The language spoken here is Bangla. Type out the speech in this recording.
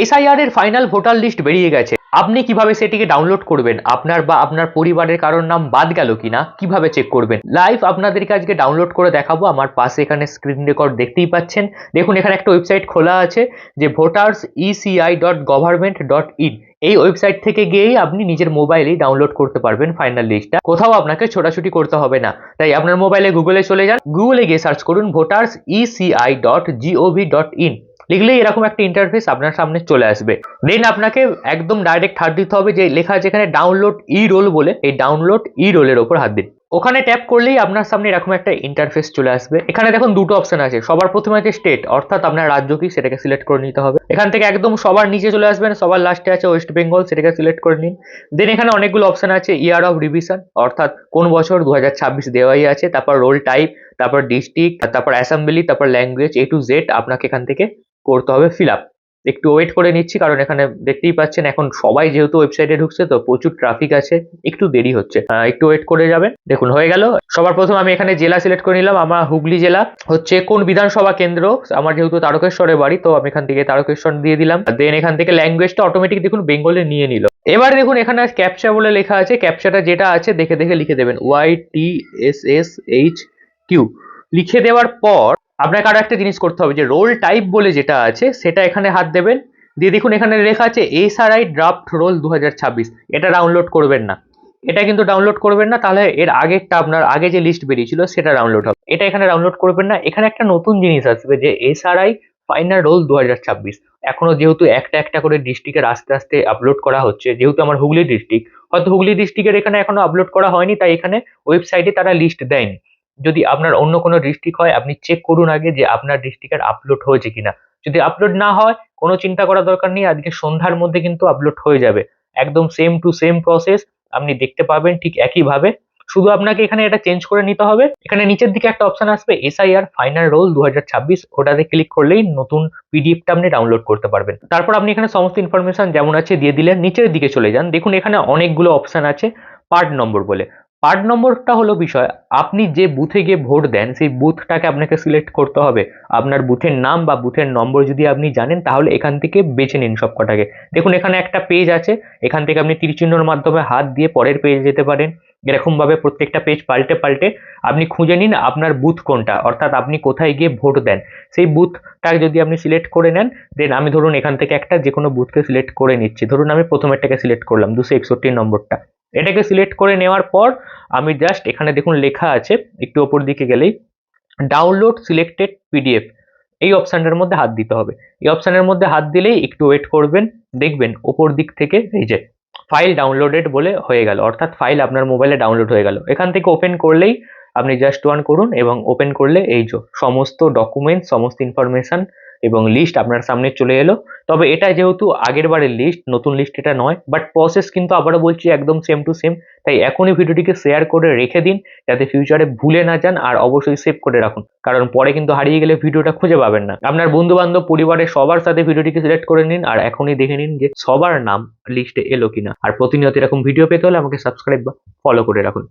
এসআইআর এর ফাইনাল ভোটার লিস্ট বেরিয়ে গেছে। আপনি কিভাবে সেটিকে ডাউনলোড করবেন, আপনার বা আপনার পরিবারের কারোর নাম বাদ গেল কিনা কিভাবে চেক করবেন, লাইভ আপনাদেরকে আজকে ডাউনলোড করে দেখাবো। আমার পাশে এখানে স্ক্রিন রেকর্ড দেখতেই পাচ্ছেন। দেখুন এখানে একটা ওয়েবসাইট খোলা আছে যে voters.eci.government.in। এই ওয়েবসাইট থেকে গিয়েই আপনি নিজের মোবাইলেই ডাউনলোড করতে পারবেন ফাইনাল লিস্টটা। কোথাও আপনাকে ছোটাছুটি করতে হবে না। তাই আপনার মোবাইলে গুগলে চলে যান, গুগলে গিয়ে সার্চ করুন voters.eci.gov.in। লিখলেই এরকম একটা ইন্টারফেস আপনার সামনে চলে আসবে। দেন আপনাকে একদম ডাইরেক্ট হাত দিতে হবে যে লেখা আছে এখানে ডাউনলোড ই রোল বলে, এই ডাউনলোড ই রোলের ওপর হাত দিন। ওখানে ট্যাপ করলেই আপনার সামনে এরকম একটা ইন্টারফেস চলে আসবে। এখানে দেখুন দুটো অপশন আছে। সবার প্রথমে আছে স্টেট, অর্থাৎ আপনার রাজ্য কি সেটাকে সিলেক্ট করে নিতে হবে। এখান থেকে একদম সবার নিচে চলে আসবেন, সবার লাস্টে আছে ওয়েস্ট বেঙ্গল, সেটাকে সিলেক্ট করে নিন। দেন এখানে অনেকগুলো অপশন আছে, ইয়ার অফ রিভিশন অর্থাৎ কোন বছর 2026 দেওয়াই আছে, তারপর রোল টাইপ, তারপর ডিস্ট্রিক্ট, তারপর অ্যাসেম্বলি, তারপর ল্যাঙ্গুয়েজ, A to Z আপনাকে এখান থেকে করতে হবে ফিল আপ। একটু ওয়েট করে নিচ্ছি, কারণ এখানে দেখতেই পাচ্ছেন এখন সবাই যেহেতু ওয়েবসাইটে ঢুকছে তো প্রচুর ট্রাফিক আছে, একটু দেরি হচ্ছে, একটু ওয়েট করে যাবেন। দেখুন হয়ে গেল। সবার প্রথম আমি এখানে জেলা সিলেক্ট করে নিলাম। আমার হুগলি জেলা হচ্ছে কোন বিধানসভা কেন্দ্র, আমার যেহেতু তারকেশ্বরে বাড়ি তো আমি এখান থেকে তারকেশ্বর দিয়ে দিলাম। দেন এখান থেকে ল্যাঙ্গুয়েজটা অটোমেটিক দেখুন বেঙ্গলে নিয়ে নিল। এবার দেখুন এখানে ক্যাপচা বলে লেখা আছে, ক্যাপচাটা যেটা আছে দেখে দেখে লিখে দেবেন, YTSSHQ। লিখে দেওয়ার পর আপনাকে আরো একটা জিনিস করতে হবে যে রোল টাইপ বলে যেটা আছে সেটা এখানে হাত দেবেন। দিয়ে দেখুন এখানে লেখা আছে এসআরআই ড্রাফট রোল 2026। এটা ডাউনলোড করবেন না, এটা কিন্তু ডাউনলোড করবেন না, তাহলে এর আগেরটা আপনার আগে যে লিস্ট বেরিয়েছিল সেটা ডাউনলোড হবে। এটা এখানে ডাউনলোড করবেন না। এখানে একটা নতুন জিনিস আসবে যে এসআরআই ফাইনাল রোল 2026। এখনো যেহেতু একটা একটা করে ডিস্ট্রিক্টের আস্তে আস্তে আপলোড করা হচ্ছে, যেহেতু আমার হুগলি ডিস্ট্রিক্ট, হয়তো হুগলি ডিস্ট্রিক্টের এখানে এখনো আপলোড করা হয়নি, তাই এখানে ওয়েবসাইটে তারা লিস্ট দেয়নি। যদি আপনার অন্য কোনো ডিস্ট্রিক্ট হয় আপনি চেক করুন আগে যে আপনার ডিস্ট্রিক্টের আপলোড হয়েছে কিনা। যদি আপলোড না হয় কোনো চিন্তা করার দরকার নেই, আজকে সন্ধ্যার মধ্যে কিন্তু আপলোড হয়ে যাবে। একদম সেম টু সেম প্রসেস আপনি দেখতে পাবেন ঠিক একইভাবে। শুধু আপনাকে এখানে এটা চেঞ্জ করে নিতে হবে। এখানে নিচের দিকে একটা অপশন আসবে এসআইআর ফাইনাল রোল 2026, ওটাতে ক্লিক করলেই নতুন পিডিএফটা আপনি ডাউনলোড করতে পারবেন। তারপর আপনি এখানে সমস্ত ইনফরমেশন যেমন আছে দিয়ে দিলেন। নিচের দিকে চলে যান, দেখুন এখানে অনেকগুলো অপশন আছে পার্ট নম্বর বলে। পার্ট নম্বরটা হলো বিষয়, আপনি যে বুথে গিয়ে ভোট দেন সেই বুথটাকে আপনাকে সিলেক্ট করতে হবে। আপনার বুথের নাম বা বুথের নম্বর যদি আপনি জানেন তাহলে এখান থেকে বেছে নিন সব কটাকে। দেখুন এখানে একটা পেজ আছে, এখান থেকে আপনি তীর চিহ্নর মাধ্যমে হাত দিয়ে পরের পেজে যেতে পারেন। এরকম ভাবে প্রত্যেকটা পেজ পাল্টে পাল্টে আপনি খুঁজে নিন আপনার বুথ কোনটা, অর্থাৎ আপনি কোথায় গিয়ে ভোট দেন সেই বুথটা যদি আপনি সিলেক্ট করে নেন। দেন আমি ধরুন এখান থেকে একটা যে কোনো বুথকে সিলেক্ট করে নিচ্ছি। ধরুন আমি প্রথমেরটাকে সিলেক্ট করলাম, 261 নম্বরটা। এটাকে সিলেক্ট করে নেওয়ার পর আমি জাস্ট এখানে দেখুন লেখা আছে একটু ওপর দিকে গেলেই ডাউনলোড সিলেক্টেড পিডিএফ, এই অপশনটার মধ্যে হাত দিতে হবে। এই অপশনের মধ্যে হাত দিলেই একটু ওয়েট করবেন, দেখবেন ওপর দিক থেকে এই যে ফাইল ডাউনলোডেড বলে হয়ে গেল, অর্থাৎ ফাইল আপনার মোবাইলে ডাউনলোড হয়ে গেল। এখান থেকে ওপেন করলেই আপনি জাস্ট ওয়ান করুন এবং ওপেন করলে এই যে সমস্ত ডকুমেন্ট, সমস্ত ইনফরমেশন এবং লিস্ট আপনার সামনে চলে এলো। তবে এটা যেহেতু আগের বারের লিস্ট, নতুন লিস্ট এটা নয়, বাট প্রসেস কিন্তু আবারও বলছি একদম সেম টু সেম। তাই এখনই ভিডিওটিকে শেয়ার করে রেখে দিন যাতে ফিউচারে ভুলে না যান, আর অবশ্যই সেভ করে রাখুন, কারণ পরে কিন্তু হারিয়ে গেলে ভিডিওটা খুঁজে পাবেন না। আপনার বন্ধু বান্ধব পরিবারের সবার সাথে ভিডিওটিকে সিলেক্ট করে নিন আর এখনই দেখে নিন যে সবার নাম লিস্টে এলো কিনা। আর প্রতিনিয়ত এরকম ভিডিও পেতে হলে আমাকে সাবস্ক্রাইব বা ফলো করে রাখুন।